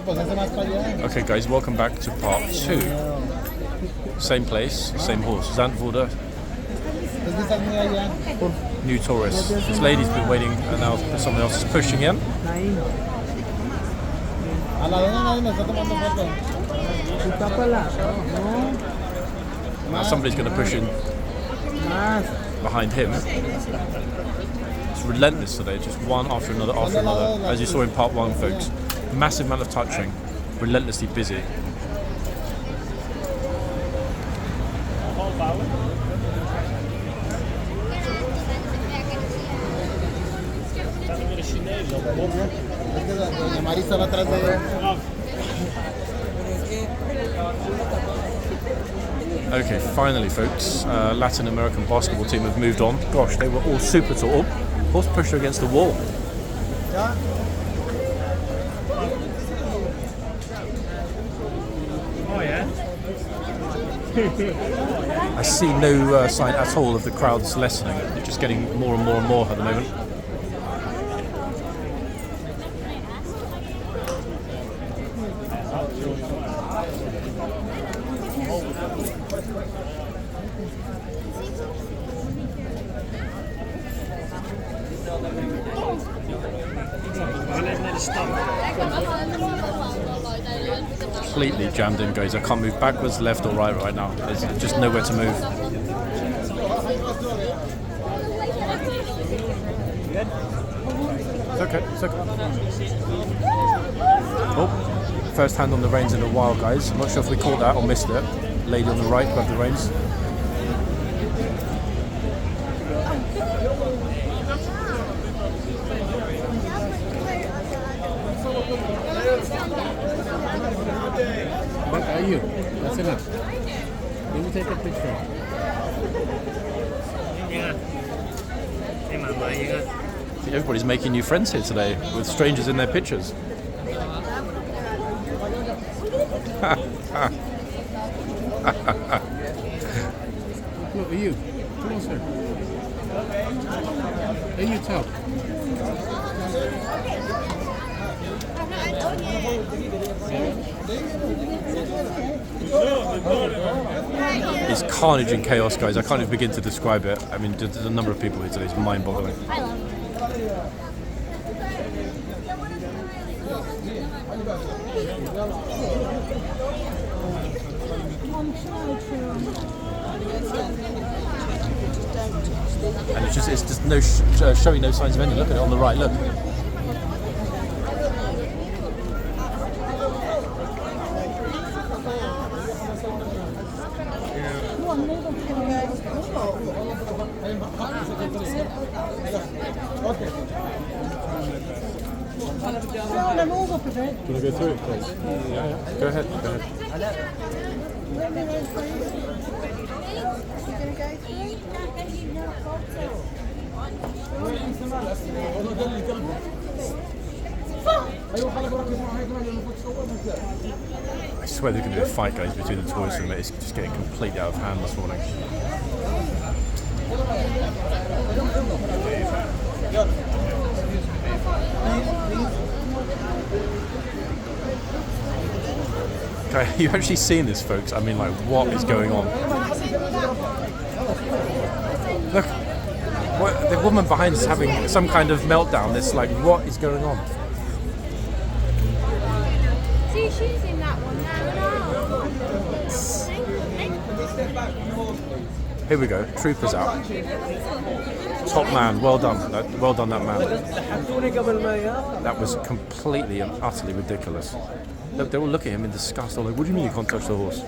Okay guys, welcome back to part 2. Same place, same horse. Zandvoorde. New tourist. This lady's been waiting and now someone else is pushing in. Now somebody's going to push in behind him. It's relentless today, just one after another after another. As you saw in part 1, folks. Massive amount of touching, relentlessly busy. Okay, finally folks, Latin American basketball team have moved on. Gosh, they were all super tall. Horse pushed her against the wall. Oh yeah. I see no sign at all of the crowds lessening. They're just getting more and more and more at the moment. Completely jammed in, guys. I can't move backwards, left or right now. There's just nowhere to move. It's okay, it's okay. Oh, first hand on the reins in a while, guys. I'm not sure if we caught that or missed it. Lady on the right grabbed the reins. What are you? That's enough. Let me take a picture. Everybody's making new friends here today with strangers in their pictures. Look, are you? Closer. Are you tell? It's carnage and chaos, guys. I can't even begin to describe it. I mean, there's a number of people here today. It's mind-boggling. And it's just no showing no signs of ending. Look at it on the right. Look. Do you want to go through it, please? Yeah. Go ahead. I swear there's going to be a fight, guys, between the tourists and it's just getting completely out of hand this morning. Okay, you've actually seen this, folks. I mean, like, what is going on? Look, the woman behind us is having some kind of meltdown. It's like, what is going on? See, she's in that one now. Here we go, troopers out. Top man, well done. Well done, that man. That was completely and utterly ridiculous. Look, they all look at him in disgust. They're like, what do you mean you can't touch the horse?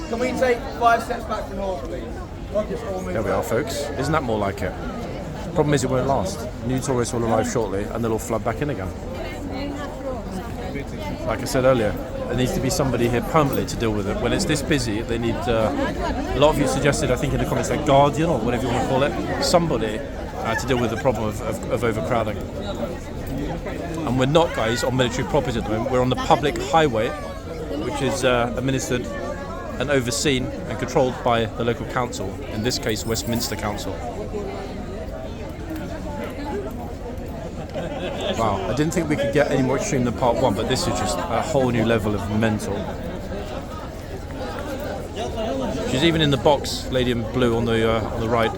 Can we take 5 steps back from the horse, please? There we are, folks. Isn't that more like it? Problem is, it won't last. New tourists will arrive shortly and they'll all flood back in again. Like I said earlier, there needs to be somebody here permanently to deal with it. When it's this busy, they need, a lot of you suggested, I think in the comments, like guardian or whatever you want to call it, somebody to deal with the problem of overcrowding. And we're not, guys, on military property at the moment. We're on the public highway, which is administered and overseen and controlled by the local council, in this case Westminster Council. Wow, I didn't think we could get any more extreme than part 1, but this is just a whole new level of mental. She's even in the box, lady in blue on the right.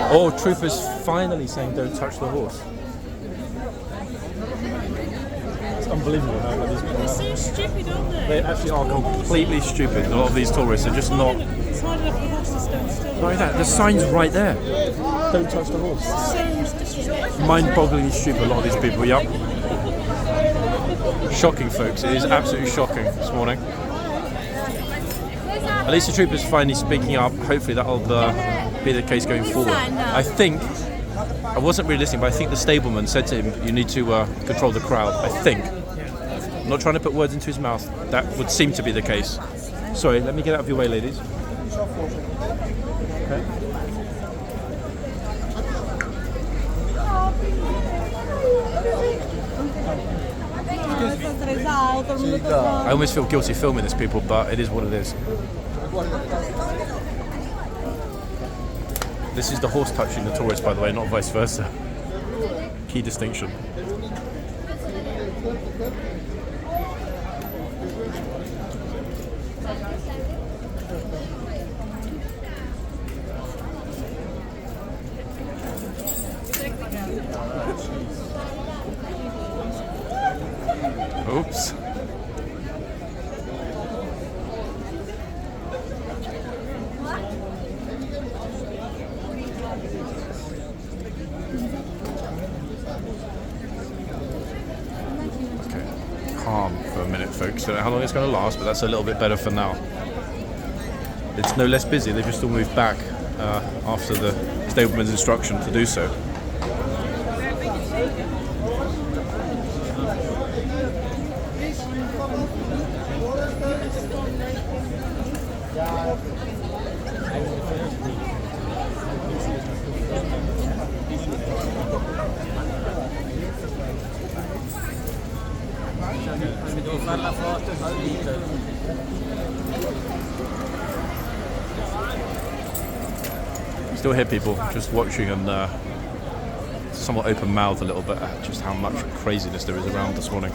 Oh, troopers finally saying don't touch the horse. It's unbelievable how these people They're so stupid, aren't they? They actually are completely stupid. A lot of these tourists are just not. It's hard enough for the horse to stand still. Like that, the sign's right there. Don't touch the horse. So disrespectful. Mind-bogglingly stupid, a lot of these people, yep. Shocking, folks. It is absolutely shocking this morning. At least the troopers finally speaking up. Hopefully that'll be the case going forward. I think, I wasn't really listening, but I think the stableman said to him, you need to control the crowd. I think. I'm not trying to put words into his mouth. That would seem to be the case. Sorry, let me get out of your way, ladies. Okay. I almost feel guilty filming this, people, but it is what it is. This is the horse touching the tourist, by the way, not vice versa. Key distinction. Oops. Okay, calm for a minute, folks. Don't know how long it's going to last, but that's a little bit better for now. It's no less busy. They've just all moved back after the stableman's instruction to do so. Still hear people just watching and somewhat open-mouthed a little bit at just how much craziness there is around this morning.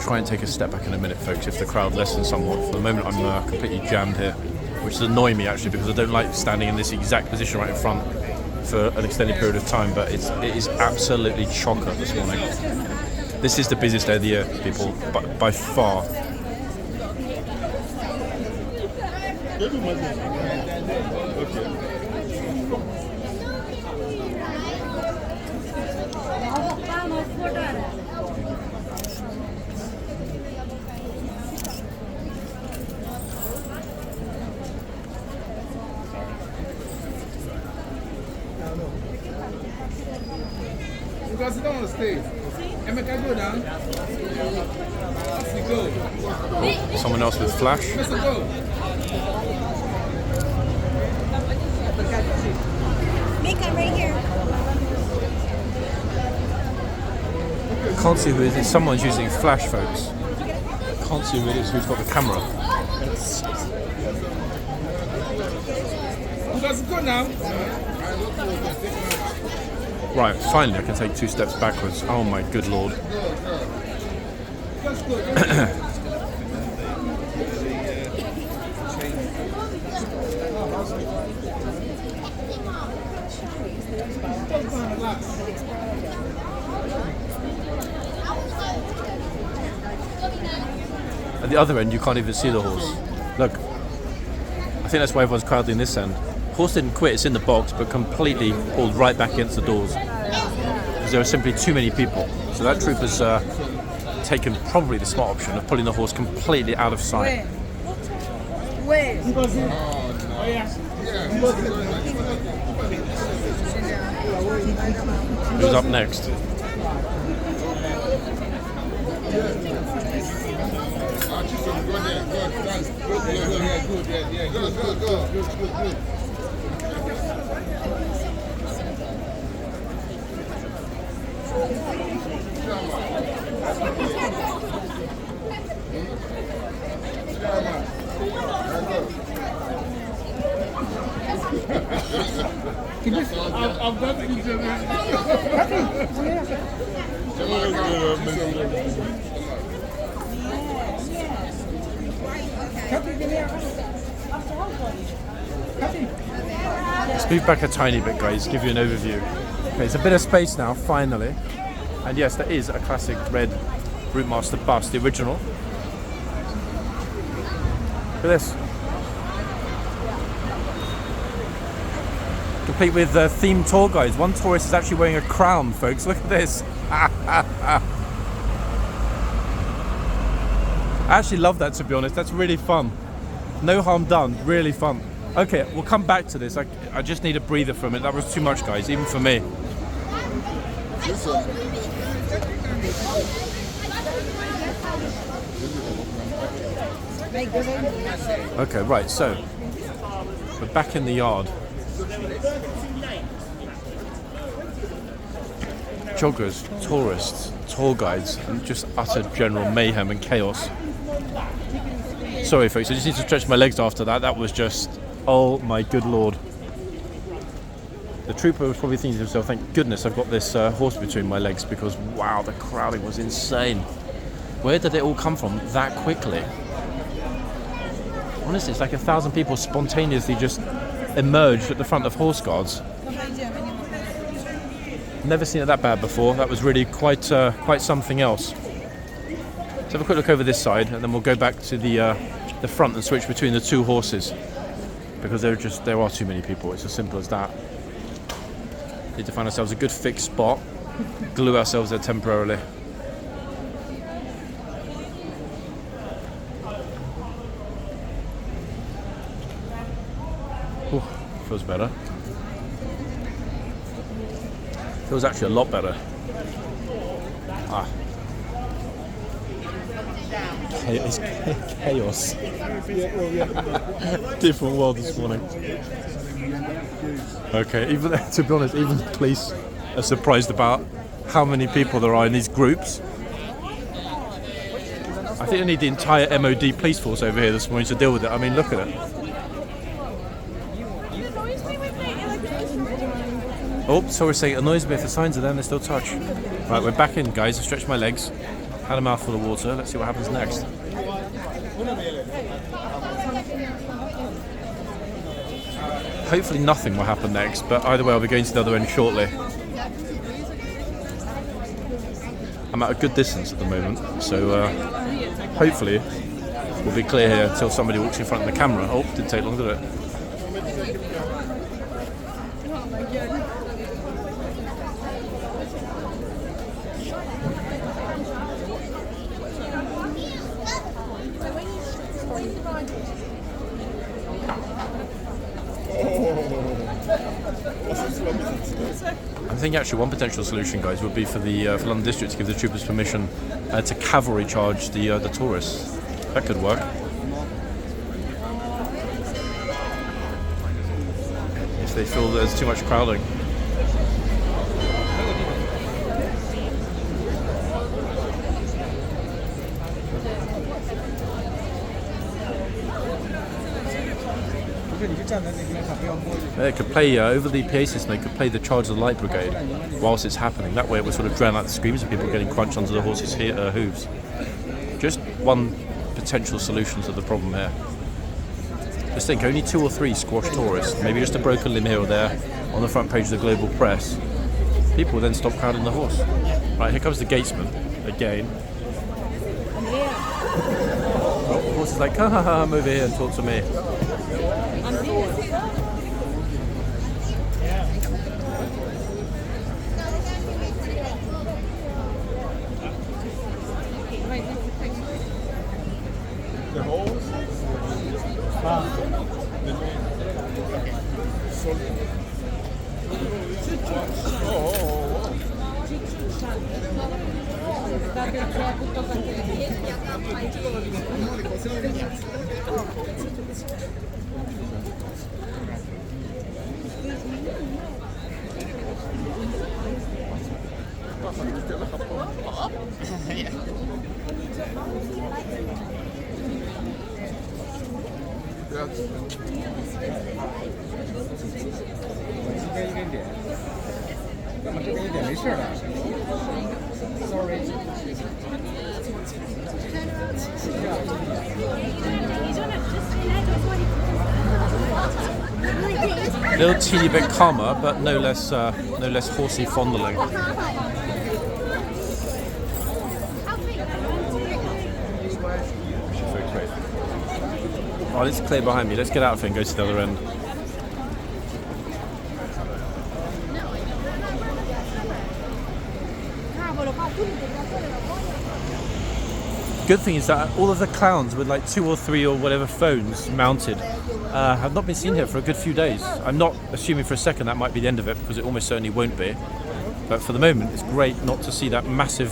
Try and take a step back in a minute, folks, if the crowd lessens somewhat. For the moment I'm completely jammed here, which is annoying me actually, because I don't like standing in this exact position right in front for an extended period of time, but it is absolutely chocker this morning. This is the busiest day of the year, people, by far. Because sit down on the stage. Emeka, go down. Go. Someone else with flash. Mr. Go. Mika, right here. Can't see who it is. Someone's using flash, folks. Can't see who it is who's got the camera. Because go now. Right, finally I can take 2 steps backwards. Oh my good lord. At the other end you can't even see the horse. Look, I think that's why everyone's crowding this end. Horse didn't quit, it's in the box, but completely pulled right back against the doors. Because there are simply too many people. So that trooper's taken probably the smart option of pulling the horse completely out of sight. Where? Who's up next? I've got Let's move back a tiny bit, guys, give you an overview. Okay, it's a bit of space now, finally. And yes, there is a classic red Routemaster bus, the original. Look at this. Complete with themed tour guides. One tourist is actually wearing a crown, folks. Look at this. I actually love that, to be honest. That's really fun. No harm done. Really fun. Okay, we'll come back to this. I just need a breather from it. That was too much, guys, even for me. Okay, right, so we're back in the yard. Joggers, tourists, tour guides, and just utter general mayhem and chaos. Sorry, folks, I just need to stretch my legs after that. That was just, oh my good lord. The trooper was probably thinking to himself, thank goodness I've got this horse between my legs, because wow, the crowding was insane. Where did it all come from that quickly? Honestly, it's like 1,000 people spontaneously just emerged at the front of horse guards. Never seen it that bad before. That was really quite something else. Let's have a quick look over this side, and then we'll go back to the front and switch between the two horses, because there are too many people. It's as simple as that. Need to find ourselves a good fixed spot, glue ourselves there temporarily. Ooh, feels better. Feels actually a lot better. Ah. It's chaos. Different world this morning. Okay, even to be honest, even the police are surprised about how many people there are in these groups. I think they need the entire MOD police force over here this morning to deal with it. I mean, look at it. Oh, so we're saying it annoys me if the signs are there and they still touch. Right, we're back in, guys. I stretched my legs, had a mouthful of water. Let's see what happens next. Hopefully nothing will happen next, but either way I'll be going to the other end shortly. I'm at a good distance at the moment, so hopefully we'll be clear here until somebody walks in front of the camera. Oh, didn't take long, did it? I think actually one potential solution, guys, would be for London District to give the troopers permission to cavalry charge the tourists. That could work. If they feel there's too much crowding. They could play over the PA system. They could play the Charge of the Light Brigade whilst it's happening. That way, it would sort of drown out the screams of people getting crunched under the horses' hooves. Just one potential solution to the problem here. Just think, only 2 or 3 squashed tourists, maybe just a broken limb here or there on the front page of the global press. People will then stop crowding the horse. Right, here comes the gatesman again. Oh, the horse is like, come over here and talk to me. A little teeny bit calmer, but no less horsey fondling. Oh, it's clear behind me. Let's get out of here and go to the other end. Good thing is that all of the clowns with like 2 or 3 or whatever phones mounted have not been seen here for a good few days. I'm not assuming for a second that might be the end of it, because it almost certainly won't be. But for the moment, it's great not to see that massive...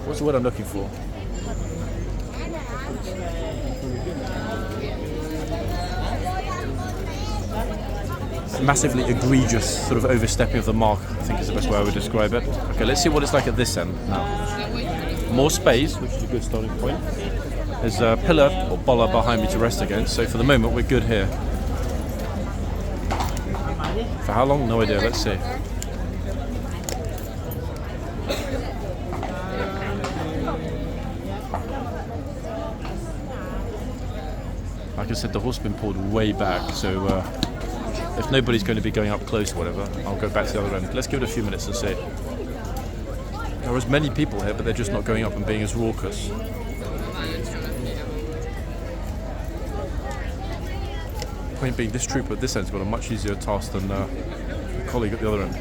what's the word I'm looking for? Massively egregious sort of overstepping of the mark, I think is the best way I would describe it. Okay, let's see what it's like at this end now. More space, which is a good starting point. There's a pillar or bollard behind me to rest against, so for the moment we're good here. For how long? No idea, let's see. Like I said, the horse has been pulled way back, so if nobody's going to be going up close or whatever, I'll go back to the other end. Let's give it a few minutes and see. There are as many people here, but they're just not going up and being as raucous. Point being, this trooper at this end's got a much easier task than a colleague at the other end.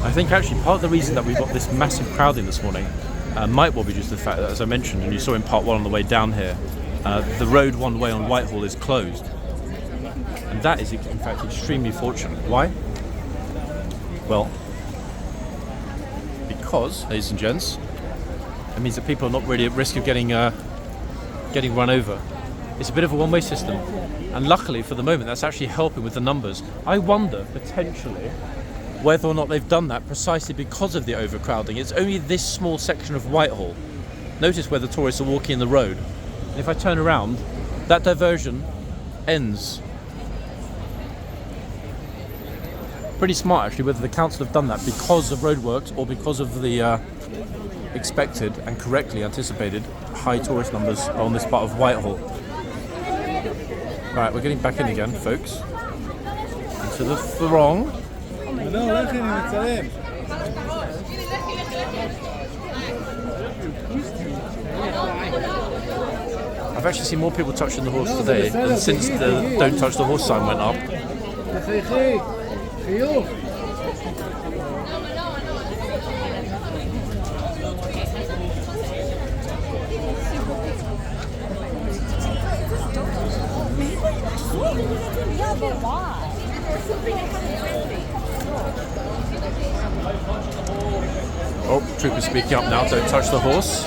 I think actually part of the reason that we've got this massive crowding this morning might well be just the fact that, as I mentioned, and you saw in part 1 on the way down here, the road one way on Whitehall is closed. And that is in fact extremely fortunate. Why? Well, because, ladies and gents, it means that people are not really at risk of getting run over. It's a bit of a one-way system, and luckily for the moment that's actually helping with the numbers. I wonder, potentially, whether or not they've done that precisely because of the overcrowding. It's only this small section of Whitehall. Notice where the tourists are walking in the road. And if I turn around, that diversion ends. Pretty smart actually, whether the council have done that because of roadworks or because of the expected and correctly anticipated high tourist numbers on this part of Whitehall. Right, we're getting back in again, folks. Into the throng. I've actually seen more people touching the horse today than since the "Don't Touch the Horse" sign went up. Oh, trooper speaking up now, don't touch the horse.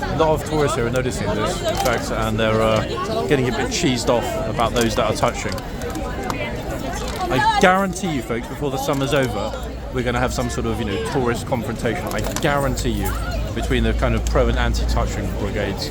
A lot of tourists here are noticing this, in fact, and they're getting a bit cheesed off about those that are touching. I guarantee you, folks, before the summer's over, we're going to have some sort of, tourist confrontation. I guarantee you, between the kind of pro and anti-touching brigades.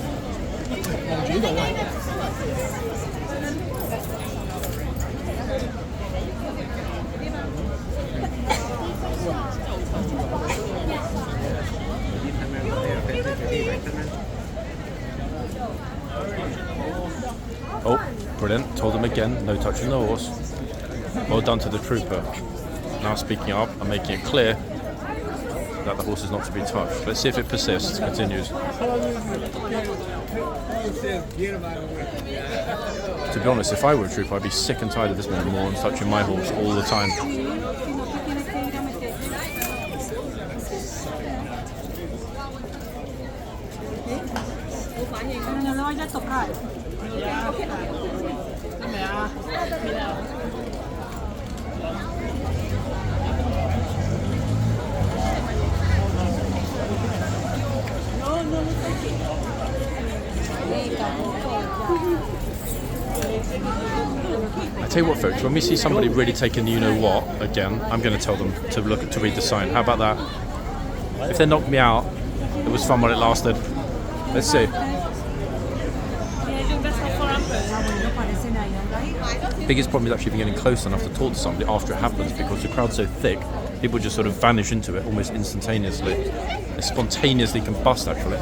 Oh, brilliant. Told him again, no touching the horse. Well done to the trooper. Now speaking up and making it clear that the horse is not to be touched. Let's see if it persists, continues. To be honest, if I were a trooper, I'd be sick and tired of this man morons touching my horse all the time. No lo vaya a tocar. I tell you what, folks, when we see somebody really taking the you-know-what, again, I'm going to tell them to read the sign. How about that? If they knock me out, it was fun while it lasted. Let's see. Biggest problem is actually getting close enough to talk to somebody after it happens, because the crowd's so thick, people just sort of vanish into it almost instantaneously. They spontaneously combust, actually.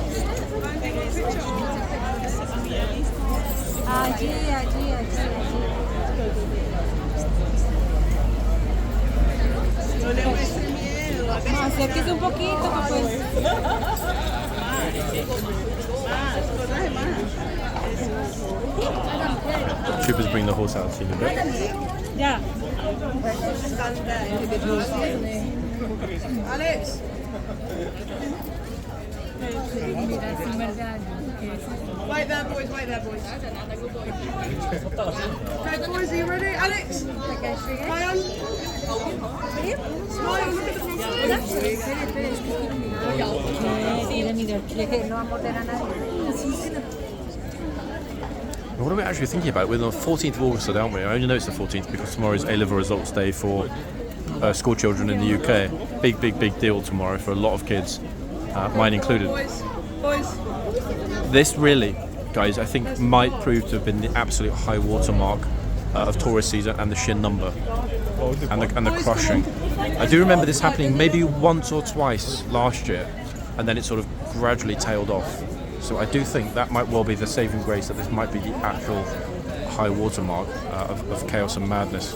Acérquese un poquito, pues. Troopers bring the horse out to you a bit. Ya. Alex! Wait there, boys, wait there, boys. Okay, boys, are you ready? Alex! Smile. Smile, look at the What are we actually thinking about? We're on the 14th of August, aren't we? I only know it's the 14th because tomorrow is A-level results day for school children in the UK. Big deal tomorrow for a lot of kids, mine included. boys. This really, guys, I think might prove to have been the absolute high watermark of tourist season and the sheer number and the crushing. I do remember this happening maybe once or twice last year, and then it sort of gradually tailed off. So I do think that might well be the saving grace, that this might be the actual high watermark of chaos and madness.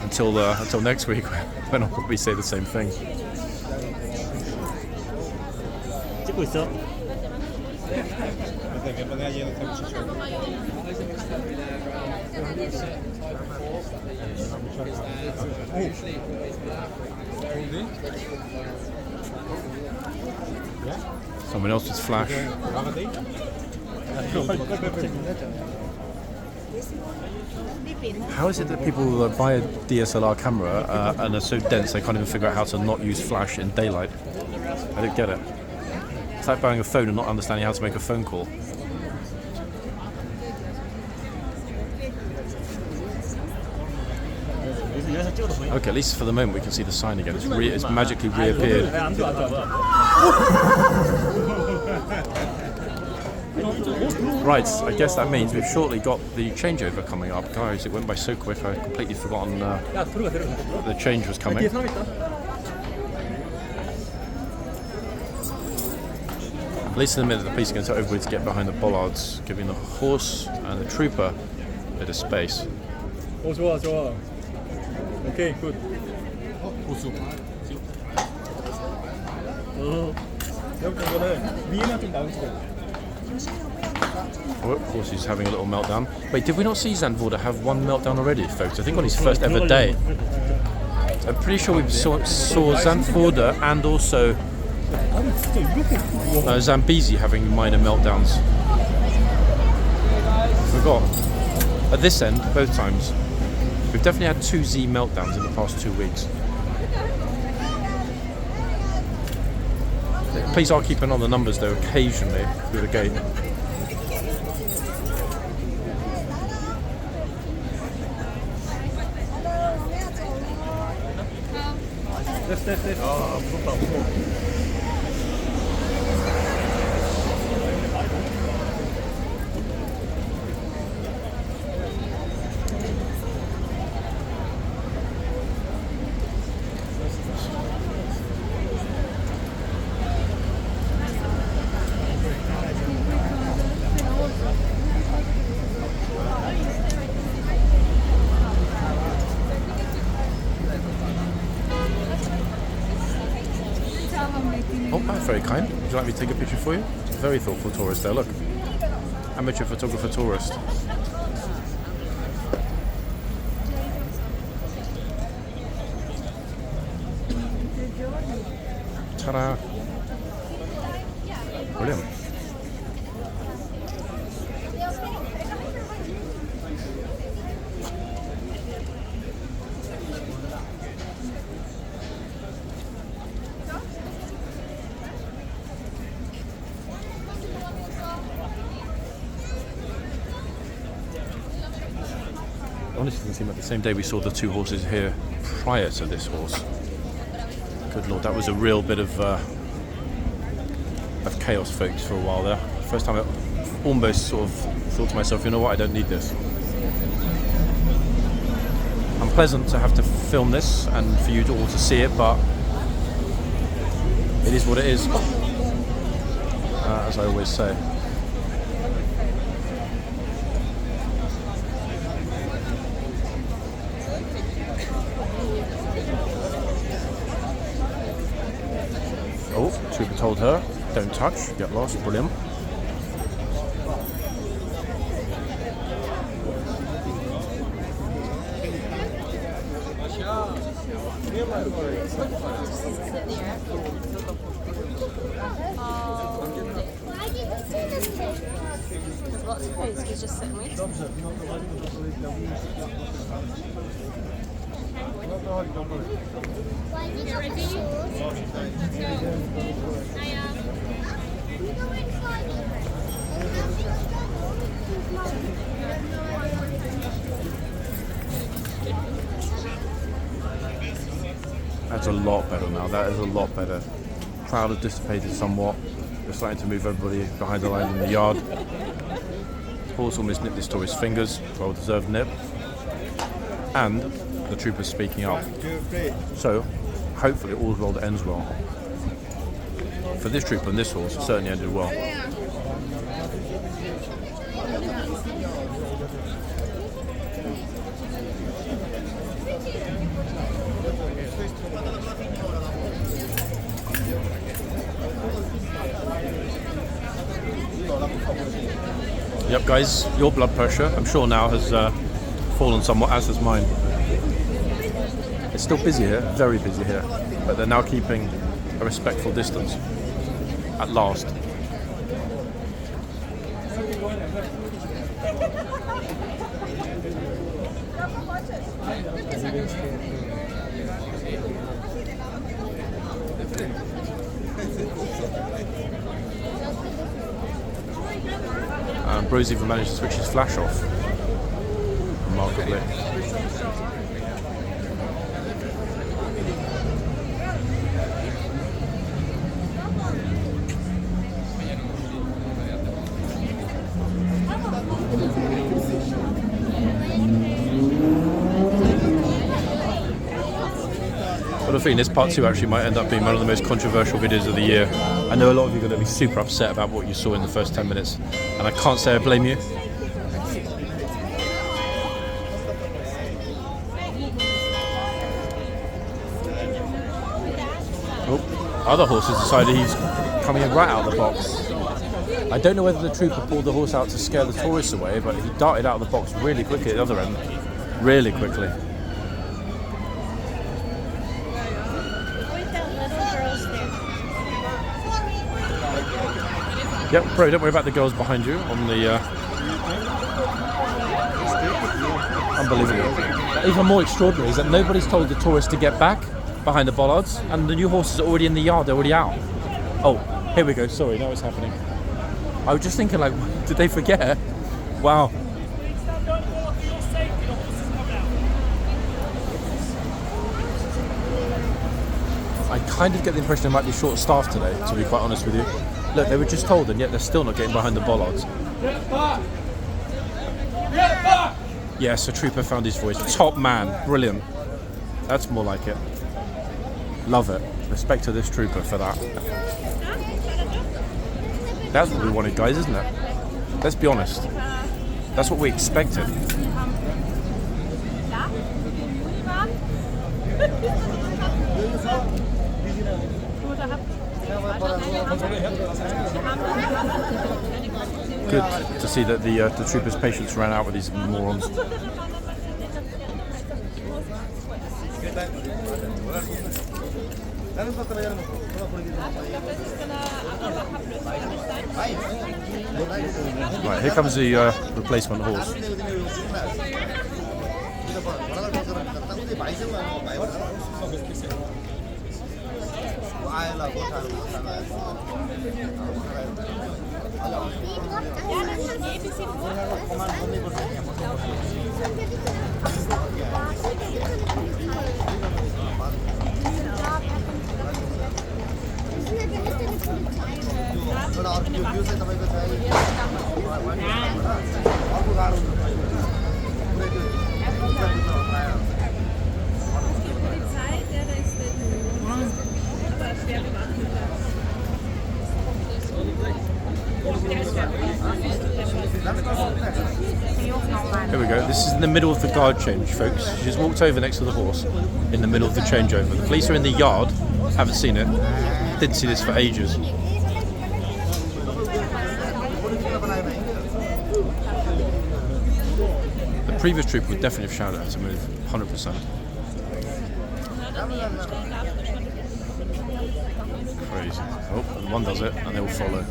Until next week, when I'll probably say the same thing. 찍고 있어. Someone else with flash. How is it that people buy a DSLR camera and are so dense they can't even figure out how to not use flash in daylight? I don't get it. It's like buying a phone and not understanding how to make a phone call. Okay, at least for the moment we can see the sign again. It's magically reappeared. Right, I guess that means we've shortly got the changeover coming up. Guys, it went by so quick, I'd completely forgotten the change was coming. At least in a minute, the police are going to tell everybody to get behind the bollards, giving the horse and the trooper a bit of space. 오 좋아 좋아. 오케이 굿. 보수. 여기 이거는 위에만 좀 나올 수가 있어. Oh, of course, he's having a little meltdown. Wait, did we not see Zandvoorder have one meltdown already, folks? I think on his first ever day. I'm pretty sure we saw Zandvoorder and also Zambezi having minor meltdowns. Forgot. At this end, both times. We've definitely had 2 Z meltdowns in the past 2 weeks. Please are keeping on the numbers though, occasionally, through the gate. very kind. Would you like me to take a picture for you? Very thoughtful tourist there, look. Amateur photographer tourist. Ta-da! Brilliant. Honestly, it didn't seem like the same day we saw the two horses here prior to this horse. Good lord, that was a real bit of chaos, folks, for a while there. First time I almost sort of thought to myself, you know what, I don't need this. Unpleasant to have to film this and for you all to see it, but it is what it is, as I always say. Oh, Trooper told her, don't touch, get lost, brilliant. There's lots of places he's just sitting with. That's a lot better now, that is a lot better. Crowd has dissipated somewhat. We're starting to move everybody behind the line in the yard. Horse almost nipped this tourist's fingers, well deserved nip. And the trooper's speaking up. So, hopefully all's well that ends well. For this trooper and this horse, it certainly ended well. Yep, guys, your blood pressure, I'm sure now, has fallen somewhat, as has mine. It's still busy here, very busy here, but they're now keeping a respectful distance, at last. Bruce even managed to switch his flash off, remarkably. But I think this part 2 actually might end up being one of the most controversial videos of the year. I know a lot of you are going to be super upset about what you saw in the first 10 minutes, and I can't say I blame you. Oh, other horse has decided he's coming in right out of the box. I don't know whether the trooper pulled the horse out to scare the tourists away, but he darted out of the box really quickly at the other end. Really quickly. Yep, bro, don't worry about the girls behind you on the... Unbelievable. Even more extraordinary is that nobody's told the tourists to get back behind the bollards, and the new horses are already in the yard, they're already out. Oh, here we go, sorry, now it's happening. I was just thinking, like, did they forget? Wow. I kind of get the impression they might be short-staffed today, to be quite honest with you. Look, they were just told, and yet they're still not getting behind the bollards. Get back! Get back! Yes, a trooper found his voice. Top man, brilliant. That's more like it. Love it. Respect to this trooper for that. That's what we wanted, guys, isn't it? Let's be honest. That's what we expected. Good to see that the troopers' patience ran out with these morons. Right, here comes the replacement horse. Here we go. This is in the middle of the guard change, folks. She just walked over next to the horse in the middle of the changeover. The police are in the yard. Haven't seen it. Didn't see this for ages. The previous trooper would definitely have shouted at her to move, 100%. Crazy. Oh, and one does it, and they all follow.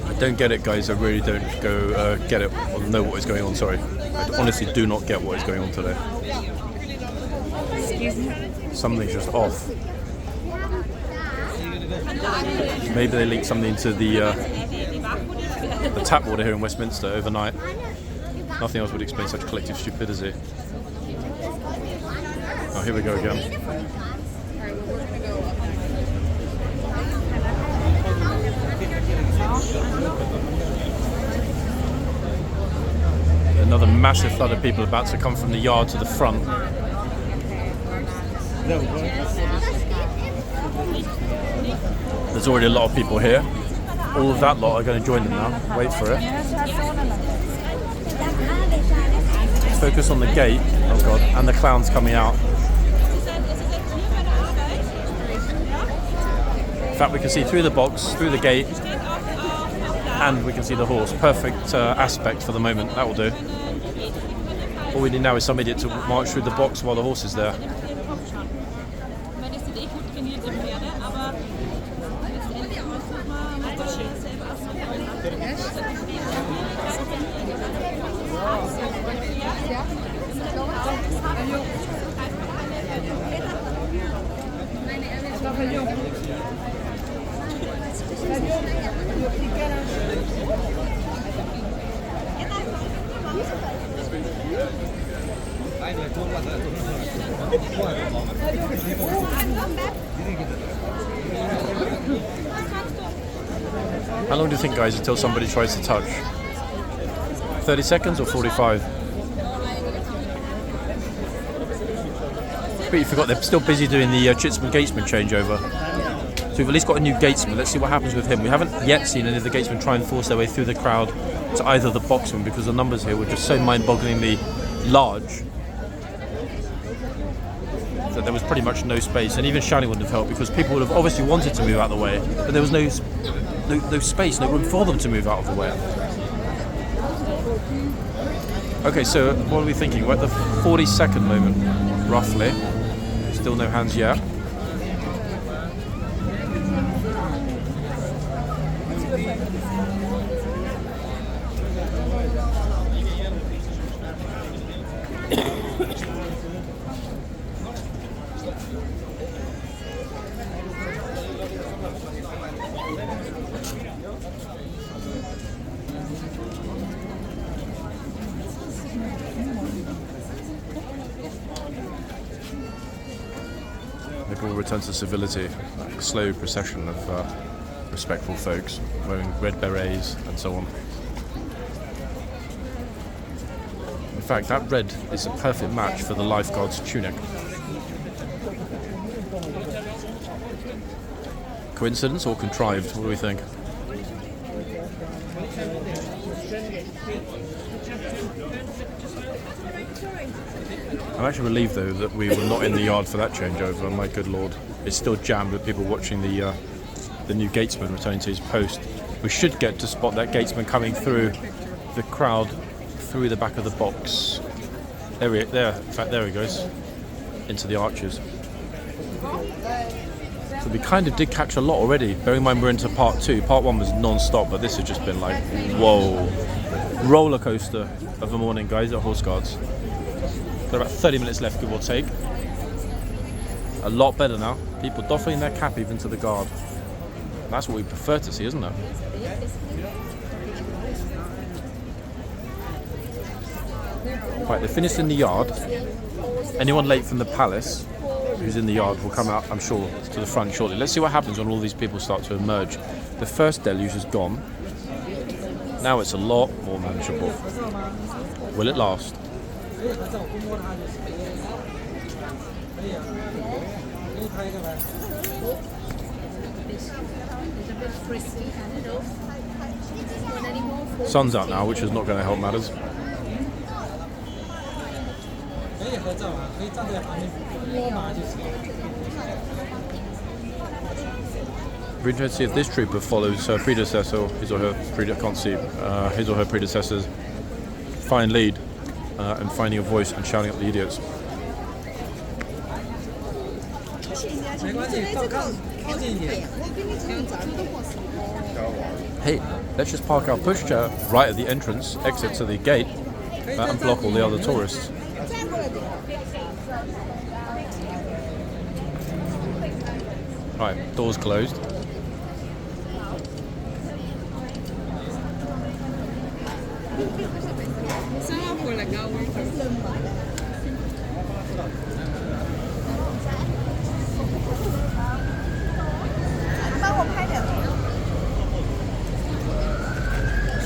I don't get it, guys. I really don't get it or know what is going on. Sorry. I honestly do not get what is going on today. Something's just off. Maybe they linked something to the tap water here in Westminster overnight. Nothing else would explain such collective stupidity. Oh, here we go again. Another massive flood of people about to come from the yard to the front. There's already a lot of people here. All of that lot are going to join them now. Wait for it. Focus on the gate. Oh god, and the clowns coming out. In fact, we can see through the box, through the gate, and we can see the horse. Perfect aspect for the moment. That will do. All we need now is some idiot to march through the box while the horse is there. How long do you think, guys, until somebody tries to touch? 30 seconds or 45? But you forgot they're still busy doing the Chitsman Gatesman changeover. So we've at least got a new gatesman. Let's see what happens with him. We haven't yet seen any of the gatesmen try and force their way through the crowd to either the boxman because the numbers here were just so mind-bogglingly large that there was pretty much no space, and even shouting wouldn't have helped because people would have obviously wanted to move out of the way, but there was no space, no room for them to move out of the way. Okay, so what are we thinking? We're at the 42nd moment, roughly. Still no hands yet. Maybe we'll return to civility, like a slow procession of respectful folks wearing red berets and so on. In fact, that red is a perfect match for the lifeguard's tunic. Coincidence or contrived? What do we think? I'm actually relieved though that we were not in the yard for that changeover. My good lord, it's still jammed with people watching the new gatesman returning to his post. We should get to spot that gatesman coming through the crowd through the back of the box. There, in fact, there he goes into the arches. So we kind of did catch a lot already. Bearing in mind we're into part 2. Part 1 was non-stop, but this has just been like, whoa, roller coaster of a morning, guys, at Horse Guards. Got about 30 minutes left, give or take. A lot better now. People doffing their cap even to the guard. That's what we prefer to see, isn't it? Right, they're finished in the yard. Anyone late from the palace who's in the yard will come out, I'm sure, to the front shortly. Let's see what happens when all these people start to emerge. The first deluge is gone. Now it's a lot more manageable. Will it last? Sun's out now, which is not going to help matters. We're interested to see if this trooper follows her predecessor, his or her predecessor's fine lead and finding a voice and shouting at the idiots. Hey, let's just park our pushchair right at the exit to the gate and block all the other tourists. Right, doors closed.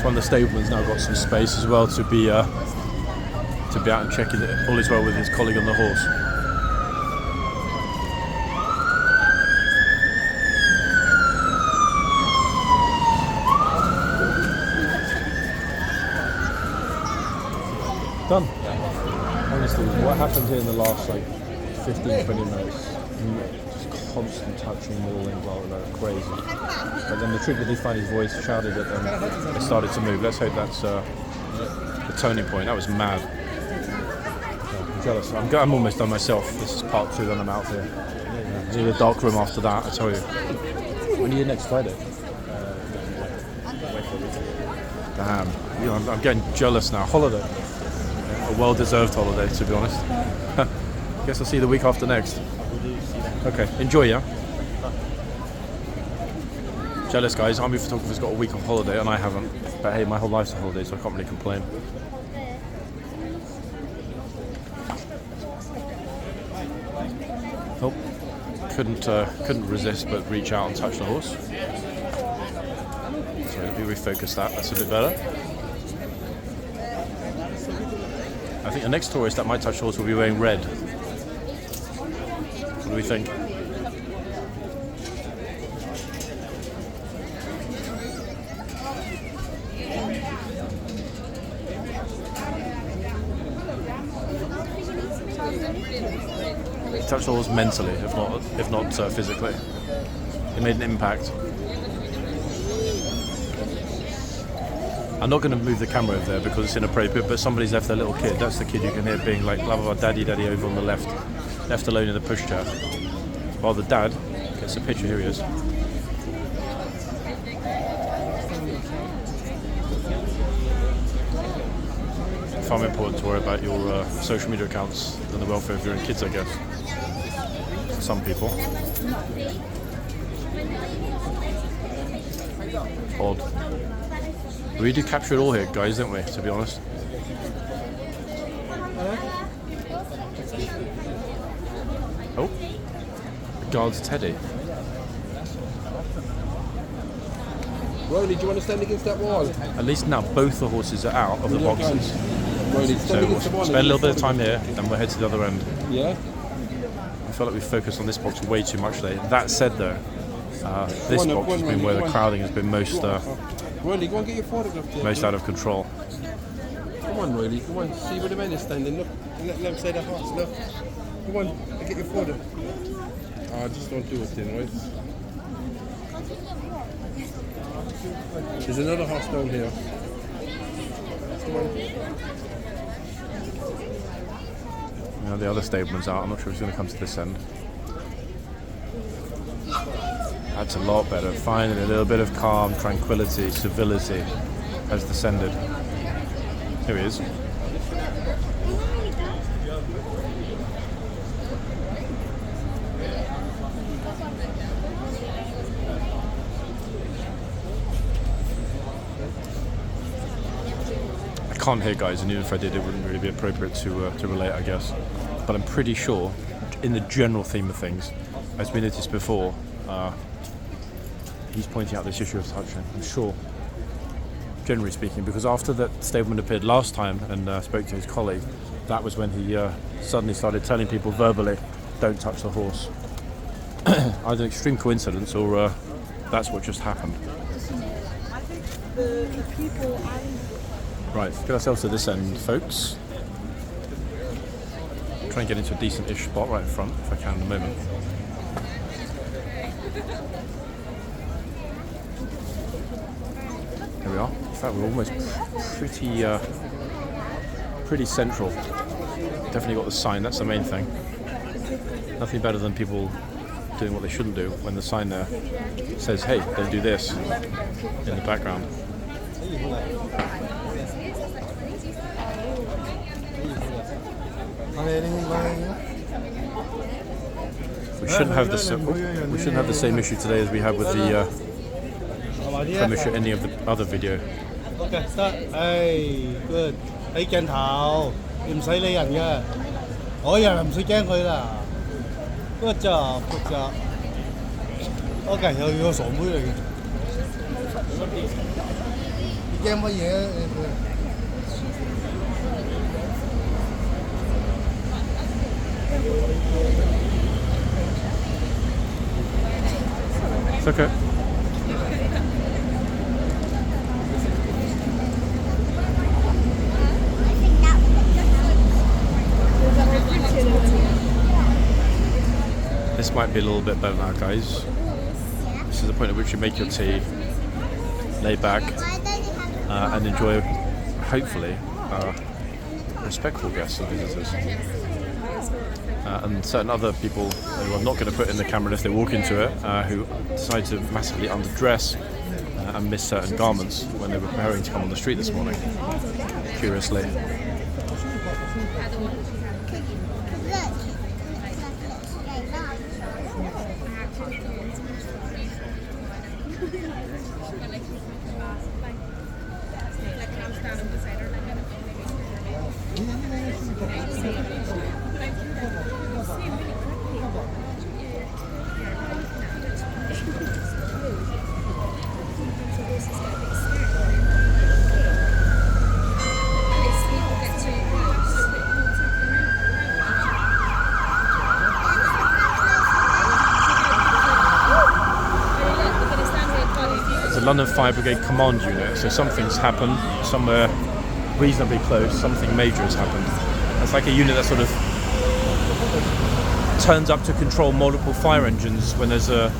One of the stableman's now got some space as well to be out and checking that all is well with his colleague on the horse. Done. Honestly, what happened here in the last 15-20 minutes? Just constant touching, mauling, blah blah blah, crazy. But then the trooper did find his voice, shouted at them, they started to move. Let's hope that's the turning point. That was mad. I'm jealous. I'm almost done myself. This is part 2, then I'm out here. I need a dark room after that, I tell you. When are you next Friday? Damn. You know, I'm getting jealous now. Holiday. A well-deserved holiday, to be honest. Guess I'll see you the week after next. Okay, enjoy, yeah? Jealous, guys. Army photographer's got a week of holiday and I haven't. But hey, my whole life's a holiday, so I can't really complain. Oh, couldn't resist but reach out and touch the horse. So let me refocus that. That's a bit better. I think the next tourist that might touch the horse will be wearing red. What do we think? He touched the horse mentally, if not physically. It made an impact. I'm not going to move the camera over there because it's inappropriate, but somebody's left their little kid. That's the kid you can hear being like, blah, blah, blah, daddy, daddy, over on the left. Left alone in the pushchair. While the dad gets a picture, here he is. Far more important to worry about your social media accounts than the welfare of your own kids, I guess. For some people. Odd. We do capture it all here, guys, don't we, to be honest? Oh, the guard's Teddy. Rolly, do you want to stand against that wall? At least now both the horses are out of the boxes. Rolly, So we'll spend a little bit of time here, then we'll head to the other end. Yeah? I feel like we've focused on this box way too much today. That said though, This box has been where the crowding has been most Royally, go and get your photograph there. most out of control. Come on, Royally, come on. See where the men are standing. Look, let them say the horse. Look. Come on, get your photo. Just don't do it then, right? There's another horse down here. Come on. Now the other stableman's out. I'm not sure if he's going to come to this end. That's a lot better. Finally, a little bit of calm, tranquility, civility has descended. Here he is. I can't hear guys, and even if I did, it wouldn't really be appropriate to relate, I guess. But I'm pretty sure, in the general theme of things, as we noticed before, he's pointing out this issue of touching. I'm sure, generally speaking, because after that stableman appeared last time and spoke to his colleague, that was when he suddenly started telling people verbally, don't touch the horse. Either an extreme coincidence or that's what just happened. Right, let's get ourselves to this end, folks. Try and get into a decent-ish spot right in front, if I can in a moment. Here we are. In fact, we're almost pretty central. Definitely got the sign, that's the main thing. Nothing better than people doing what they shouldn't do when the sign there says, hey, don't do this, in the background. We shouldn't have the same issue today as we had with the premiership ending of the other video. Okay, start. Hey, good. 睇鏡頭，你唔使理人嘅。我人唔使驚佢啦。Good job, good job. OK， 又要個傻妹嚟嘅。你驚乜嘢？ It's okay. This might be a little bit better now, guys. This is the point at which you make your tea, lay back, and enjoy, hopefully, respectful guests and visitors. And certain other people who I'm not going to put in the camera if they walk into it, who decide to massively underdress and miss certain garments when they were preparing to come on the street this morning, curiously. London Fire Brigade Command Unit, so something's happened somewhere reasonably close, something major has happened. It's like a unit that sort of turns up to control multiple fire engines when there's an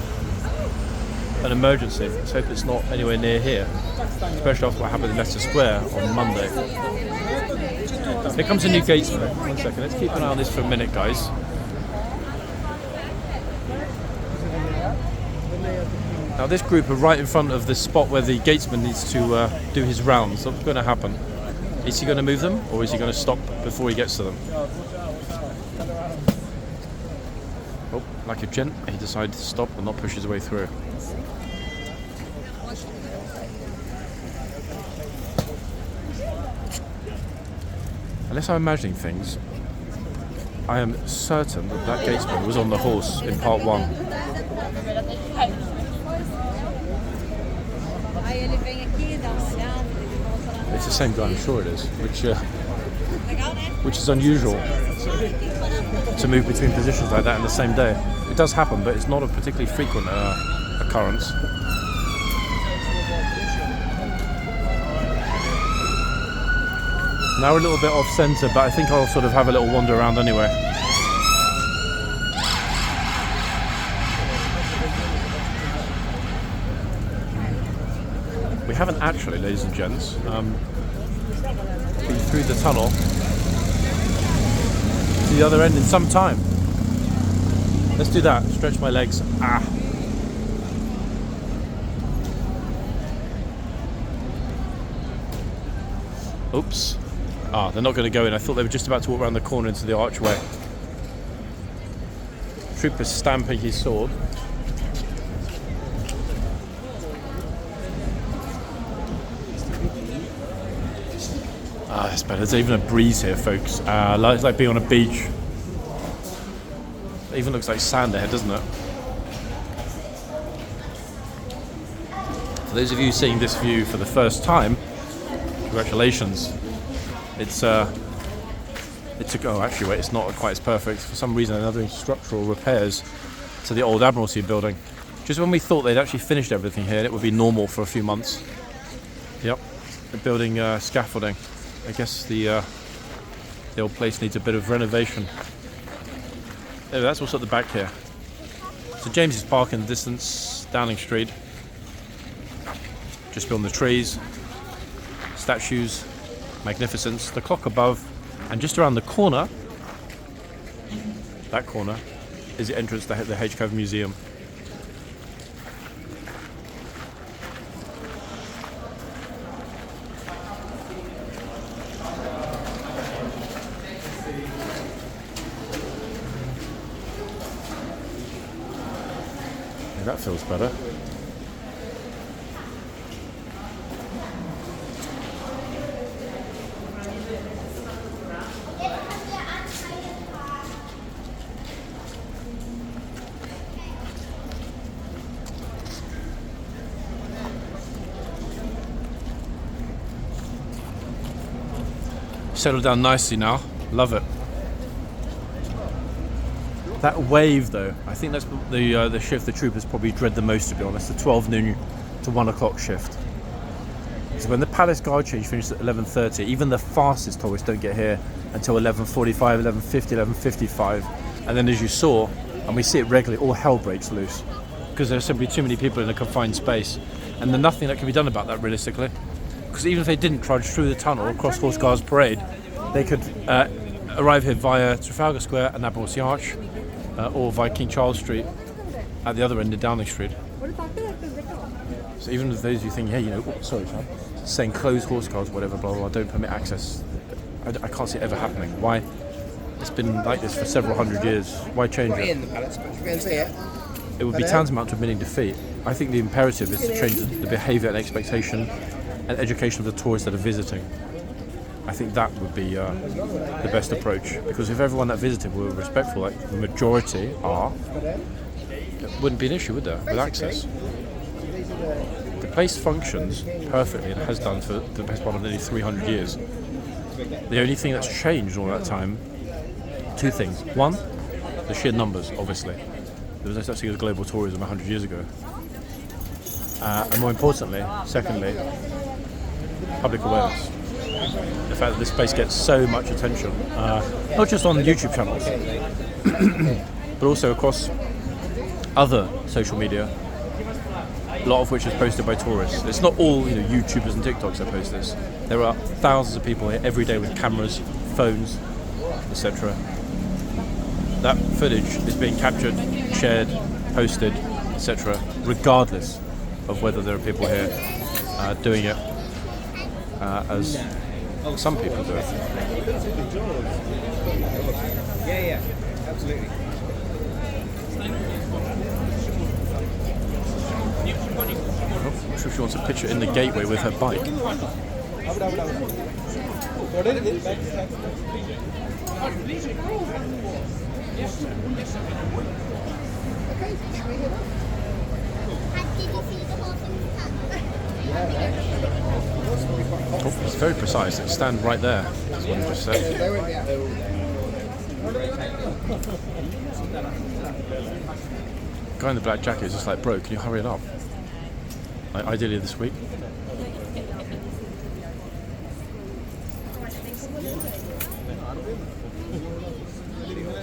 emergency. Let's hope it's not anywhere near here, especially after what happened in Leicester Square on Monday. Here comes a new gatesman. 1 second, let's keep an eye on this for a minute, guys. Now this group are right in front of the spot where the gatesman needs to do his rounds. So what's going to happen? Is he going to move them, or is he going to stop before he gets to them? Oh, like a gent, he decided to stop and not push his way through. Unless I'm imagining things, I am certain that that gatesman was on the horse in part 1. It's the same guy, I'm sure it is, which is unusual to move between positions like that in the same day. It does happen, but it's not a particularly frequent occurrence. Now we're a little bit off centre, but I think I'll sort of have a little wander around anyway. We haven't actually, ladies and gents, been through the tunnel to the other end in some time. Let's do that. Stretch my legs. Ah. Oops. Ah, they're not going to go in. I thought they were just about to walk around the corner into the archway. Trooper's stamping his sword. Ah, it's better. There's even a breeze here, folks. It's like being on a beach. It even looks like sand ahead, doesn't it? For those of you seeing this view for the first time, congratulations. It took, oh actually wait, it's not quite as perfect. For some reason they're doing structural repairs to the old Admiralty building. Just when we thought they'd actually finished everything here and it would be normal for a few months. Yep, they're building scaffolding. I guess the old place needs a bit of renovation. Oh, that's what's at the back here. So James's Park in the distance, Downing Street. Just beyond the trees, statues, magnificence, the clock above, and just around the corner, that corner, is the entrance to the HCAV Museum. Yeah, that feels better. Settled down nicely now. Love it. That wave though, I think that's the shift the troopers probably dread the most, to be honest, the 12 noon to 1 o'clock shift. So when the palace guard change finishes at 11:30, even the fastest tourists don't get here until 11:45, 11:50, 11:55. And then as you saw, and we see it regularly, all hell breaks loose because there's simply too many people in a confined space. And there's nothing that can be done about that realistically. Because even if they didn't trudge through the tunnel across horseguardsparade, they could arrive here via Trafalgar Square and Admiralty Arch, or via King Charles Street at the other end of Downing Street. So even if those of you think, hey, you know, oh, sorry, Chad, saying close horseguards, whatever, blah, blah, blah, don't permit access, I can't see it ever happening. Why? It's been like this for several hundred years. Why change it? In the palace, but you can see it. It would be tantamount to admitting defeat. I think the imperative is to change the behaviour and expectation and education of the tourists that are visiting. I think that would be the best approach, because if everyone that visited were respectful, like the majority are, it wouldn't be an issue, would there, with access? The place functions perfectly and has done for the best part of nearly 300 years. The only thing that's changed all that time, two things. One, the sheer numbers, obviously. There was no such thing as global tourism 100 years ago. And more importantly, secondly, public awareness. The fact that this place gets so much attention, not just on YouTube channels, but also across other social media, a lot of which is posted by tourists. It's not all YouTubers and TikToks that post this. There are thousands of people here every day with cameras, phones, etc. That footage is being captured, shared, posted, etc., regardless of whether there are people here doing it as some people do it. Yeah, absolutely. I'm not sure if she wants a picture in the gateway with her bike. Oh, it's very precise. It's stand right there. That's what he just said. guy in the black jacket is just like, bro, can you hurry it up? Like, ideally this week.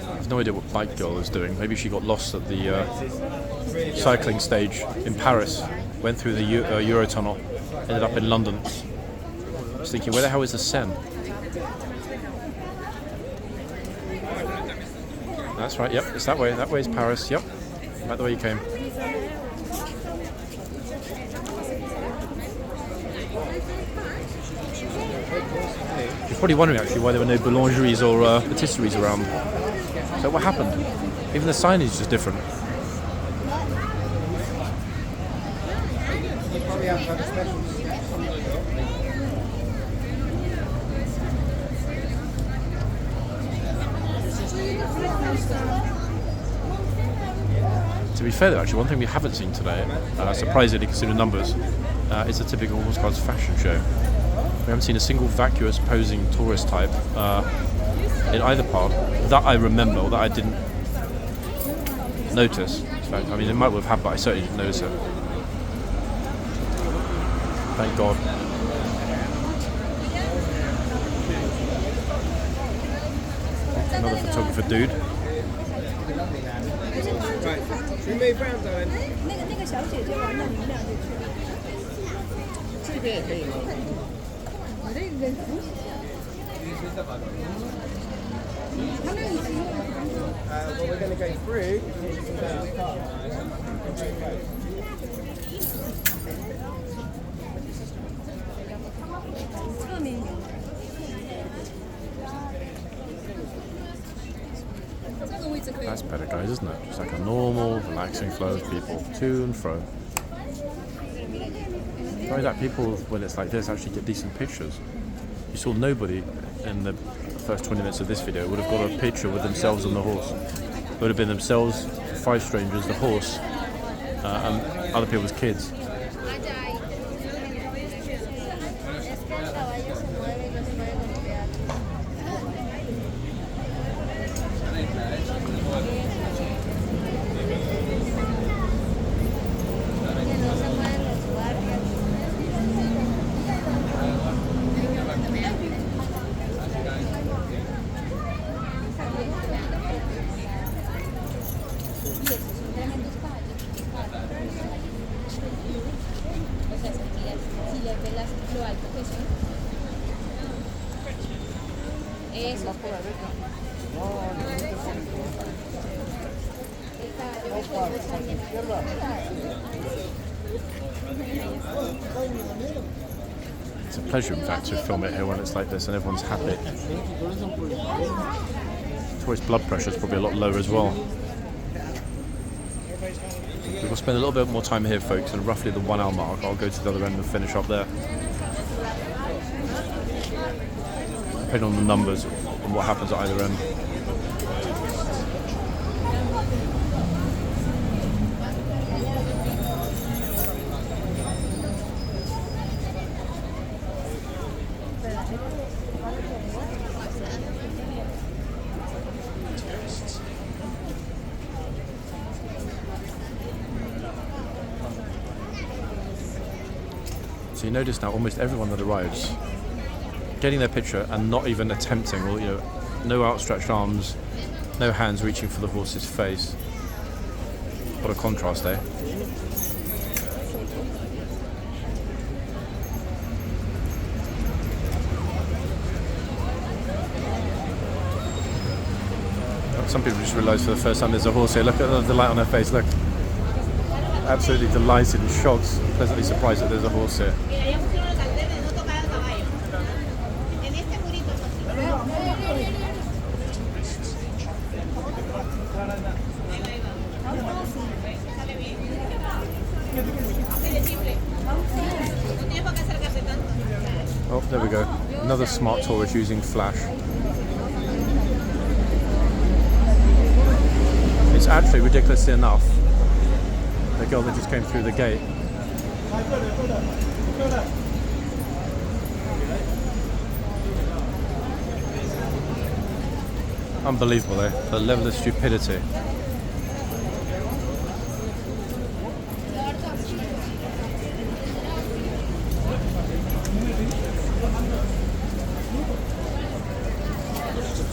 I have no idea what Bike Girl is doing. Maybe she got lost at the cycling stage in Paris, went through the Eurotunnel, ended up in London. I was thinking, where the hell is the Seine? That's right, yep, it's that way. That way is Paris, yep. Right the way you came. You're probably wondering actually why there were no boulangeries or patisseries around. So what happened? Even the signage is just different. To be fair though, actually, one thing we haven't seen today, surprisingly considering numbers, is a typical horseguards fashion show. We haven't seen a single vacuous posing tourist type in either part that I remember or that I didn't notice. In fact, I mean, it might have happened, but I certainly didn't notice it. Thank God. Another photographer dude. We move round, darling. 那个小姐姐玩的你们俩就去。这边也可以吗？ well, we're going to go through. That's better, guys, isn't it? Just like a normal, relaxing flow of people to and fro. Sorry that people, when it's like this, actually get decent pictures. You saw nobody in the first 20 minutes of this video would have got a picture with themselves on the horse. It would have been themselves, 5 strangers, the horse, and other people's kids. It's a pleasure, in fact, to film it here when it's like this and everyone's happy. Tori's blood pressure is probably a lot lower as well. We'll spend a little bit more time here, folks, and roughly the 1 hour mark. I'll go to the other end and finish up there. Depending on the numbers and what happens at either end. So you notice now almost everyone that arrives getting their picture and not even attempting, or no outstretched arms, no hands reaching for the horse's face. What a contrast, eh? Some people just realise for the first time there's a horse here. Look at the delight on her face, look. Absolutely delighted and shocked, pleasantly surprised that there's a horse here. Oh, there we go. Another smart tourist using flash. It's actually, ridiculously enough, the girl that just came through the gate. Unbelievable, eh? The level of stupidity.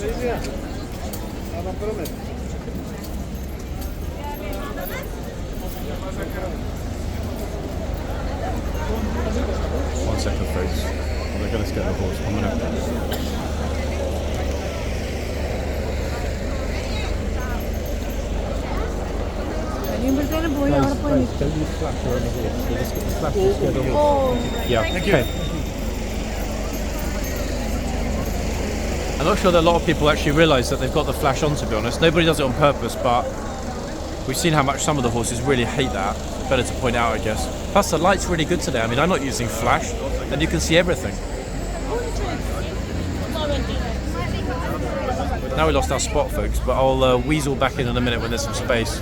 One second, folks. They're going to get the horse. 1 minute. Don't use flash around the horse. So just get the flash to scare the horse. Yeah. Thank you. Okay. I'm not sure that a lot of people actually realise that they've got the flash on, to be honest. Nobody does it on purpose, but we've seen how much some of the horses really hate that. Better to point out, I guess. Plus, the light's really good today. I mean, I'm not using flash, and you can see everything. Now we lost our spot, folks, but I'll weasel back in a minute when there's some space.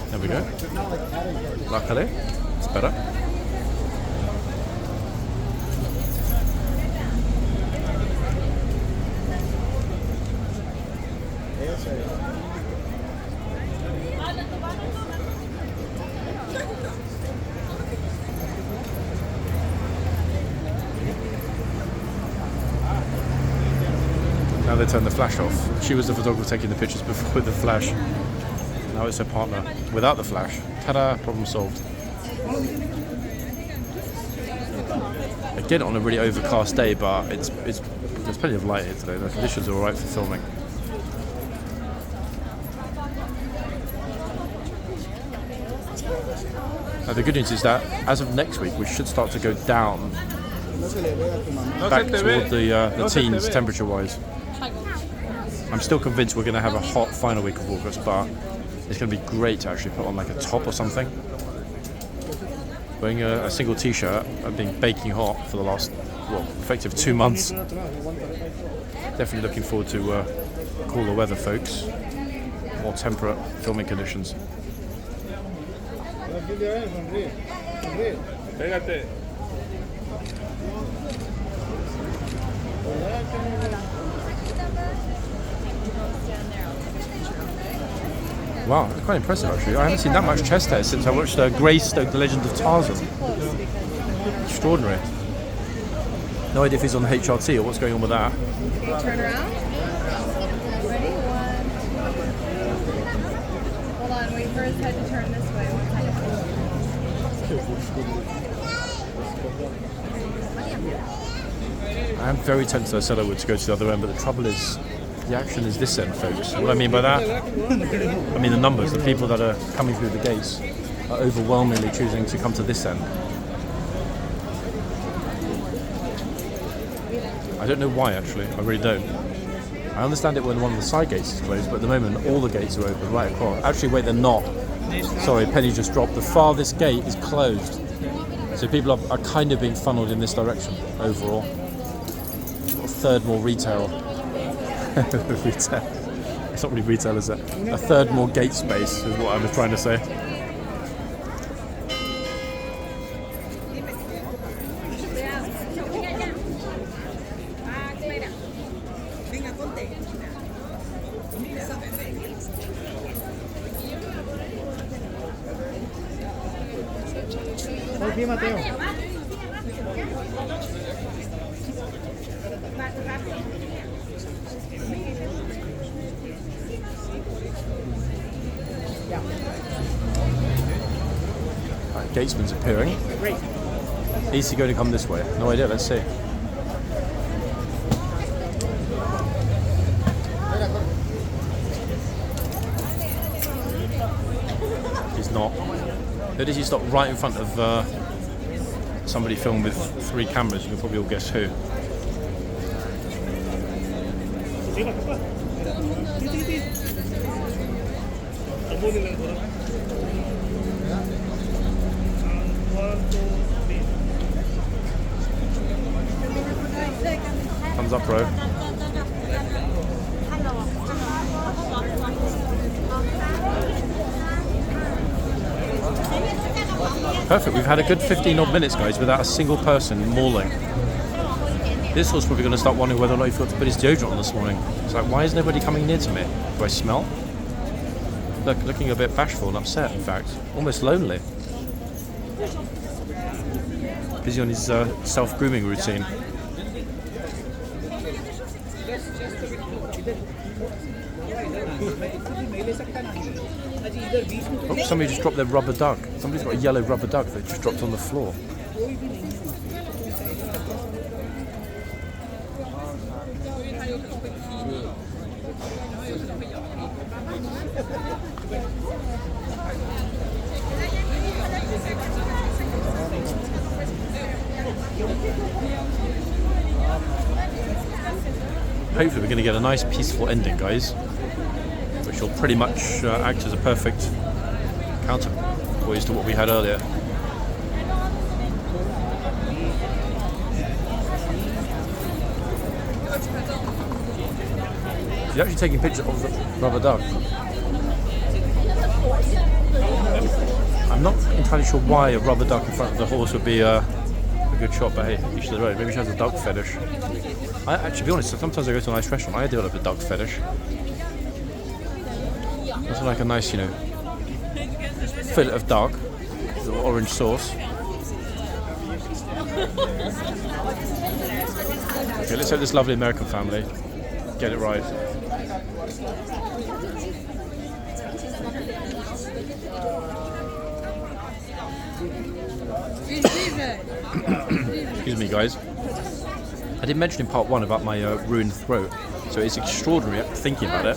There we go. Luckily, it's better. Now they turn the flash off. She was the photographer taking the pictures before with the flash. Now it's her partner without the flash. Ta-da! Problem solved. Again, on a really overcast day, but there's plenty of light here today. The conditions are all right for filming. Now the good news is that as of next week, we should start to go down back toward the teens temperature-wise. I'm still convinced we're going to have a hot final week of August, but it's going to be great to actually put on like a top or something. Wearing a single t-shirt, I've been baking hot for the last, well, effective 2 months. Definitely looking forward to cooler weather, folks. More temperate filming conditions. Wow, quite impressive actually. I haven't seen that much chest hair since I watched Greystoke, The Legend of Tarzan. Extraordinary. No idea if he's on the HRT or what's going on with that. Okay, turn around. Ready? One. Hold on, wait for his head to turn this way. 1 second. I am very tempted, I said I would, to go to the other end, but the trouble is, the action is this end, folks. What I mean by that, I mean the numbers, the people that are coming through the gates are overwhelmingly choosing to come to this end. I don't know why, actually. I really don't. I understand it when one of the side gates is closed, but at the moment all the gates are open right across. Actually, wait, they're not. Sorry, penny just dropped. The farthest gate is closed. So people are kind of being funneled in this direction overall. A third more retail. Retail. It's not really retail, is it? A third more gate space is what I was trying to say. Right, gatesman's appearing. Is he going to come this way? No idea, let's see. He's not. Notice he stopped right in front of somebody filmed with 3 cameras. You can probably all guess who. Thumbs up, bro. Perfect, we've had a good 15 odd minutes, guys, without a single person mauling. This horse probably going to start wondering whether or not he forgot to put his deodorant on this morning. It's like, why is nobody coming near to me? Do I smell? Look, looking a bit bashful and upset, in fact. Almost lonely. busy on his self-grooming routine. Oh, somebody just dropped their rubber duck. Somebody's got a yellow rubber duck that just dropped on the floor. Hopefully we're going to get a nice peaceful ending, guys, which will pretty much act as a perfect counterpoise to what we had earlier. He's actually taking pictures of the rubber duck. I'm not entirely sure why a rubber duck in front of the horse would be a good shot, but hey, each to their own. Maybe she has a duck fetish. To be honest, sometimes I go to a nice restaurant, I develop a duck fetish. That's like a nice, you know, fillet of duck, with orange sauce. Okay, let's hope this lovely American family get it right. Excuse me, guys. I did mention in part 1 about my ruined throat, so it's extraordinary thinking about it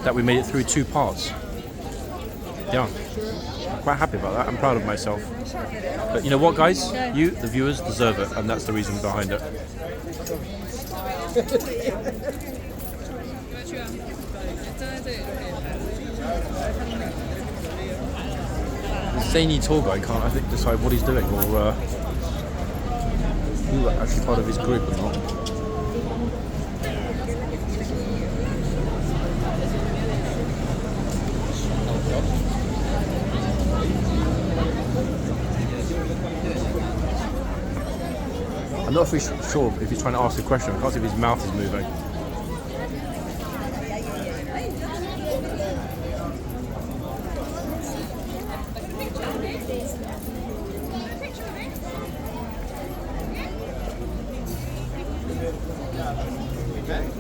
that we made it through 2 parts. Yeah, I'm quite happy about that. I'm proud of myself. But you know what, guys? You, the viewers, deserve it, and that's the reason behind it. The zany tour guide can't, I think, decide what he's doing or who are actually part of his group or not. I'm not sure if he's trying to ask a question. I can't see if his mouth is moving.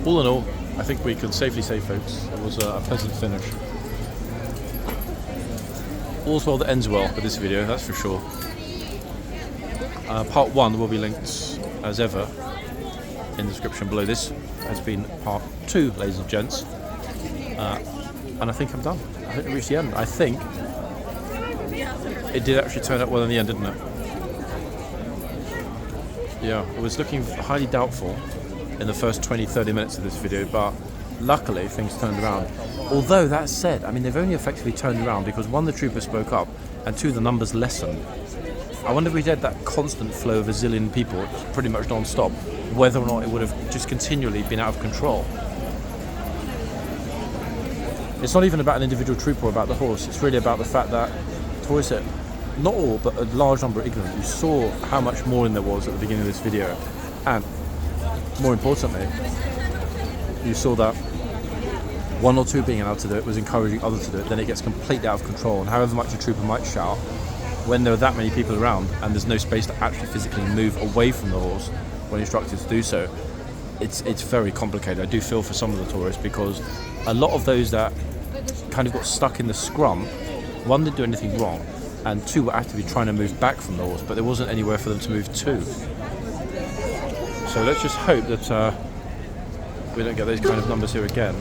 All in all, I think we can safely say, folks, it was a pleasant finish. All's well that ends well with this video, that's for sure. Part 1 will be linked, as ever, in the description below. This has been part 2, ladies and gents. And I think I'm done. I think we reached the end. I think it did actually turn out well in the end, didn't it? Yeah, it was looking highly doubtful in the first 20-30 minutes of this video, but luckily things turned around. Although that said, I mean, they've only effectively turned around because 1, the trooper spoke up, and 2, the numbers lessened. I wonder if we had that constant flow of a zillion people pretty much non-stop, whether or not it would have just continually been out of control. It's not even about an individual trooper or about the horse, it's really about the fact that tourists, not all, but a large number are ignorant. You saw how much more there was at the beginning of this video, and more importantly, you saw that 1 or 2 being allowed to do it was encouraging others to do it. Then it gets completely out of control, and however much a trooper might shout, when there are that many people around and there's no space to actually physically move away from the horse when instructed to do so, it's very complicated. I do feel for some of the tourists, because a lot of those that kind of got stuck in the scrum, 1, didn't do anything wrong, and 2, were actively trying to move back from the horse, but there wasn't anywhere for them to move to. So let's just hope that we don't get those kind of numbers here again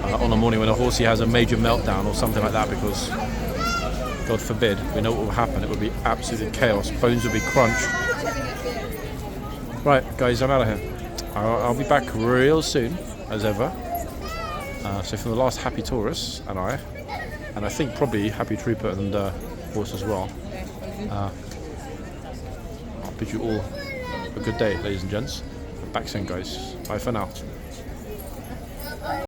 on a morning when a horsey has a major meltdown or something like that, because God forbid, we know what will happen. It would be absolute chaos. Bones would be crunched. Right, guys, I'm out of here. I'll be back real soon, as ever. So for the last happy tourists and I think probably happy trooper and horse as well, I'll bid you all a good day, ladies and gents. Back soon, guys. Bye for now.